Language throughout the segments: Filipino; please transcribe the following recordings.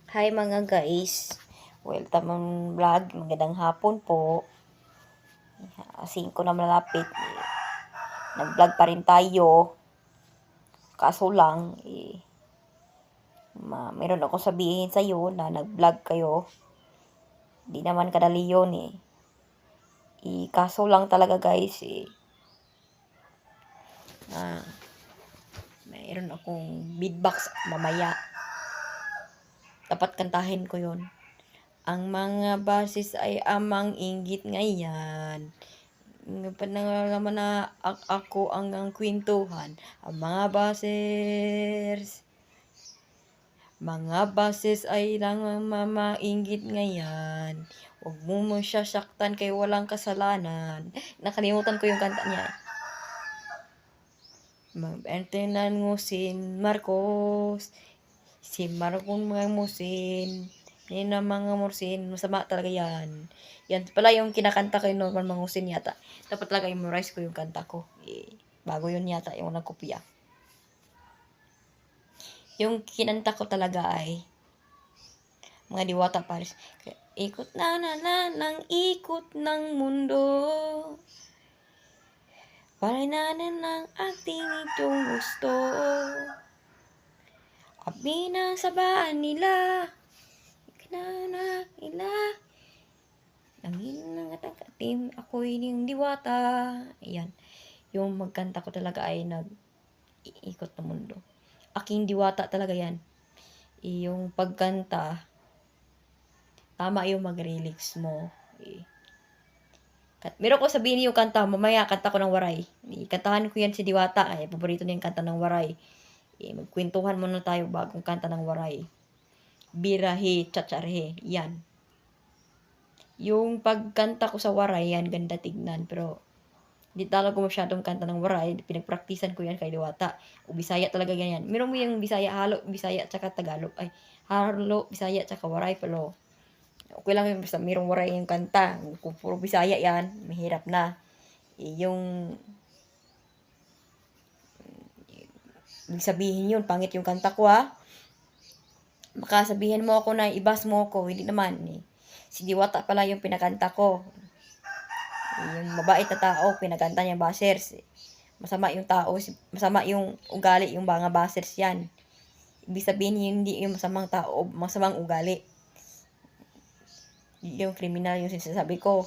Hi mga guys, welcome vlog, magandang hapon po. 5 na malapit, nag-vlog pa rin tayo. Kaso lang, meron akong sabihin sa iyo na nag-vlog kayo. Di naman kadali yun kaso lang talaga guys, mayroon akong beatbox mamaya. Dapat kantahin ko yon. Ang mga basis ay amang inggit ngayon. Panangalaman na ako ang kwentuhan. Ang mga bases ay lang mamainggit ngayon. Huwag mo sasaktan kay walang kasalanan. Nakalimutan ko yung kanta niya. Mabentenan mo si Marcos. Si Marcos mga musin. Hindi na mga musin. Masama talaga yan. Yan pala yung kinakanta ko yung Norman Mangusin yata. Dapat talaga i-memorize ko yung kanta ko. Bago yun yata yung nagkopya. Yung kinanta ko talaga ay mga Diwata Paris. Ikot na ng ikot ng mundo. Palainanan ng ating itong gusto. Abi ng sabaan nila. Ikanana nila. Nangin ng atang ako'y yung diwata. Ayan. Yung magkanta ko talaga ay nag-iikot ng mundo. Aking diwata talaga yan. Yung pagkanta, tama yung mag-relax mo. Meron ko sabihin yung kanta, mamaya kanta ko ng waray. Kantahan ko yan si Diwata. Paborito niya yung kanta ng waray. Magkwentuhan muna tayo bagong kanta ng waray. Birahe, tsatsarhe. Yan. Yung pagkanta ko sa waray, yan, ganda tignan. Pero, hindi talaga ko masyadong kanta ng waray. Pinagpraktisan ko yan kay Diwata. O Bisaya talaga ganyan. Meron mo yung Bisaya, halo, Bisaya, tsaka Tagalog. Halo, Bisaya, tsaka waray. Pero, okay lang yung basta merong waray yung kanta. Kung puro Bisaya yan, mahirap na. Yung, ibig sabihin yun, pangit yung kanta ko Baka sabihin mo ako na ibas mo ako. Hindi naman Si Diwata pala yung pinakanta ko. Yung mabait na tao, pinakanta niya basers. Masama yung tao, masama yung ugali, yung mga basers yan. Ibig sabihin hindi yung masamang tao, masamang ugali. Yung kriminal yung sinasabi ko.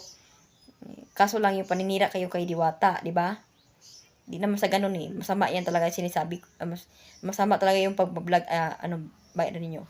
Kaso lang yung paninira kayo kay Diwata, di ba? Di naman sa ganun Masama yan talaga sinasabi ko. Masama talaga yung pag-vlog, ba ninyo.